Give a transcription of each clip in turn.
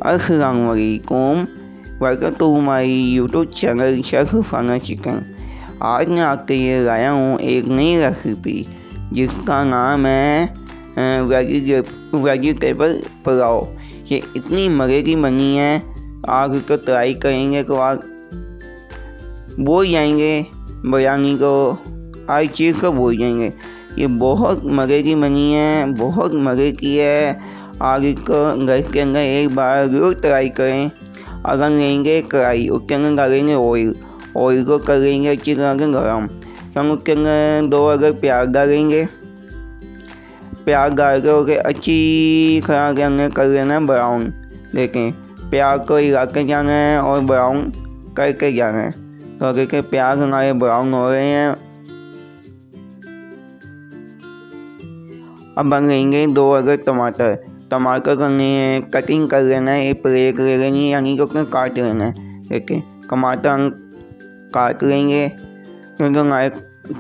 अस्सलाम वालेकुम, welcome to my YouTube channel chef Fana chicken. आज मैं आपके लिए लाया हूँ एक नई रेसिपी जिसका नाम है वेजिटेबल पुलाव। ये इतनी मज़े की बनी है, आप इसको ट्राई करेंगे तो आप भूल जाएंगे बिरयानी को, हर चीज़ को भूल जाएंगे। ये बहुत मज़े की बनी है, बहुत मज़े की है। आप इसको घर के अंदर एक बार ज़रूर ट्राई करें। अगर लेंगे कढ़ाई, उसके अंदर डालेंगे ऑयल को कर लेंगे अच्छी तरह से गर्म। हम उसके अंदर 2 अगर प्याज डालेंगे, प्याज डाल के ओके अच्छी तरह के अंदर कर लेना है ब्राउन। देखें, प्याज को हिला के जाना है और ब्राउन करके जाना है। तो देखिए प्याज हमारे ब्राउन हो रहे हैं। अब हम लेंगे 2 अगर टमाटर करने हैं, कटिंग कर लेना है, एक प्लेट ले लेनी है, यानी कि उसमें काट लेना है। देखिए टमाटर हम काट लेंगे, क्योंकि हमारे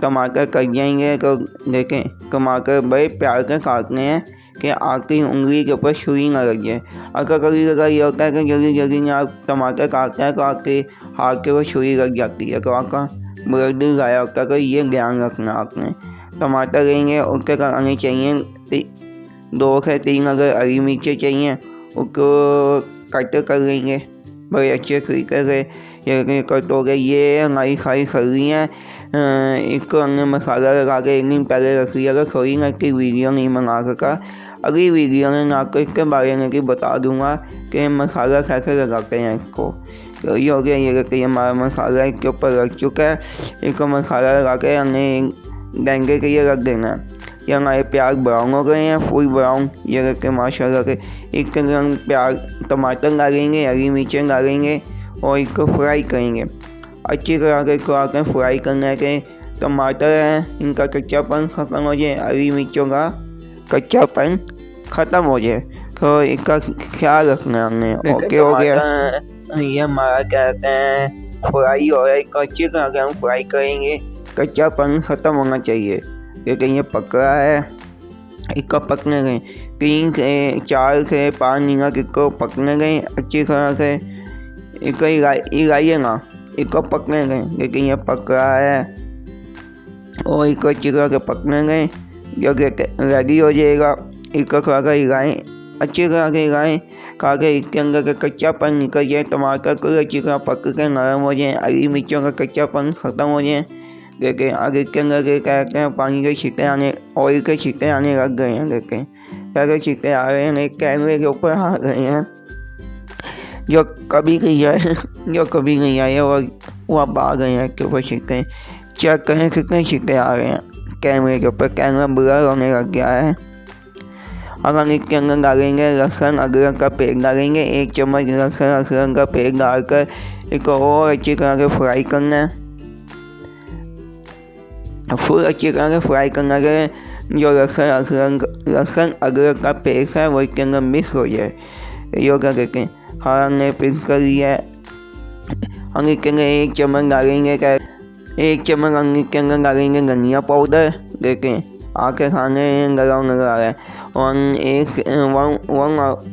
टमाटर कट जाएंगे। तो देखें टमाटर बड़े प्यार से काटने हैं कि आपकी उंगली के ऊपर छुरी ना लग जाए। अगर कभी कभी ये होता है कि जल्दी जल्दी में आप टमाटर काटते हैं तो आपके हाथ के ऊपर छुरी लग जाती है, तो आपका ब्लड गाया होता है। तो ये ध्यान रखना आपने। टमाटर लेंगे, उसके करने चाहिए 2 से 3 अगर हरी मिर्चें चाहिए, उसको कट कर लेंगे बड़े अच्छे तरीके से। ये कट हो गए। ये हमारी सारी सब्जियाँ इसको हमने मसाला लगा के एक दिन पहले रख लिया। अगर थोड़ी ना इसकी वीडियो नहीं मंगा सका, अगली वीडियो में मैं आपको इसके बारे में बता दूंगा कि मसाला कैसे लगाते हैं इसको। तो ये हो गया। ये हमारा मसाला इसके ऊपर रख चुका है। इसको मसाला लगा के हमने डंगे के लिए रख देना है। ये हमारे प्याज ब्राउन हो गए हैं, फुल ब्राउन। ये रख के माशाल्लाह के इसके अंदर हम प्याज टमाटर डालेंगे, हरी मिर्चें डालेंगे और इसको फ्राई करेंगे अच्छी तरह से। इसको आकर फ्राई करना है कि टमाटर है इनका कच्चापन ख़त्म हो जाए, हरी मिर्चों का कच्चापन ख़त्म हो जाए। तो इसका ख्याल रखना है हमने। ओके हो गया। ये हमारा क्या कहते हैं फ्राई हो रहा है। इसको अच्छी तरह से हम फ्राई करेंगे, कच्चापन ख़त्म होना चाहिए। लेकिन ये पक रहा है, इसको पकने गए 3 से 4 से 5 मिनट इसको पकने गए अच्छी तरह से। इसको हिलाइए ना, इसको पकने गए। लेकिन ये पक रहा है और इसको अच्छी तरह से पकने गए। जब रेडी हो जाएगा इसको थोड़ा सा हिलाएँ, अच्छी तरह से हिलाएँ ताकि इसके अंदर का कच्चापन निकल जाए। टमाटर को अच्छी तरह पक के नरम हो जाए, हरी मिर्चों का कच्चापन ख़त्म हो जाए। देखें आगे के अंदर के क्या कहते हैं पानी के छींटे आने, ऑयल के छींटे आने लग गए हैं। देखें क्या छींटे आ रहे हैं, कैमरे के ऊपर आ गए हैं। जो कभी नहीं आए वो अब आ गए हैं के ऊपर छींटे। चेक करें कितने छींटे आ रहे हैं कैमरे के ऊपर। कैमरा ब्लर होने लग गया है। अब हम इसके अंदर डालेंगे लहसुन अदरक का पेस्ट डालेंगे। 1 चम्मच लहसुन अदरक का पेस्ट डालकर इसको और अच्छी तरह से फ्राई करना है। फुल अच्छी तरह से फ्राई करना है। जो लहसुन अदरक का पेस्ट है वो इसके अंदर मिक्स हो जाए। ये क्या कहते हैं हमने मिक्स कर लिया है। हम इसके अंदर 1 चम्मच डालेंगे 1 चम्मच हम इसके अंदर डालेंगे धनिया पाउडर। देखें आके खाने गरम नजर आ रहा है। और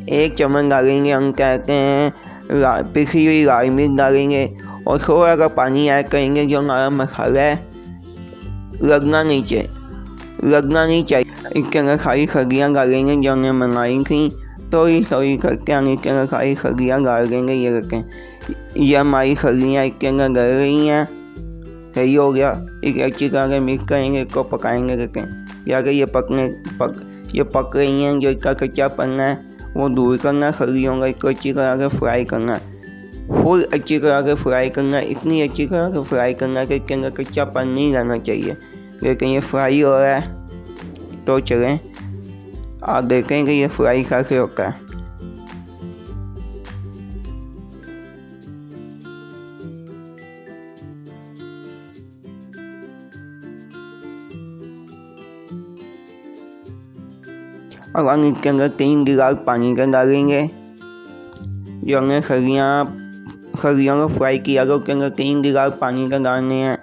1 चम्मच डालेंगे हम कहते हैं पिसी हुई लाल मिर्च डालेंगे। और थोड़ा सा पानी ऐड करेंगे। जो हमारा मसाला है लगना नहीं चाहिए। इसके अंदर सारी सब्जियाँ डालेंगे जो हमने मंगाई थी। थोड़ी करके हम इसके अंदर सारी सब्जियाँ डाल देंगे। ये रखें, ये हमारी सब्जियाँ इसके अंदर डल रही हैं। सही हो गया। इसे अच्छी तरह से मिक्स करेंगे, इसको पकाएंगे। रखें या कि ये पक रही हैं। जो इसका कच्चापन है वो दूर करना सब्जियों का। इसको अच्छी तरह से फ्राई करना, फुल अच्छी तरह से फ्राई करना। इतनी अच्छी तरह से फ्राई करना कि इसके अंदर कच्चापन नहीं रहना चाहिए। लेकिन ये फ्राई हो रहा है तो चलें आप देखें कि ये फ्राई कैसे होता है। अब हम इसके अंदर 3 गिलास पानी का डालेंगे। जो हमने सब्जियों को फ्राई किया तो उसके अंदर 3 गिलास पानी का डालने हैं।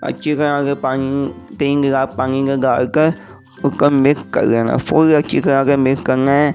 अच्छी तरह से 3 गिलास पानी का डालकर उसको मिक्स कर लेना। फुल अच्छी तरह से मिक्स करना है।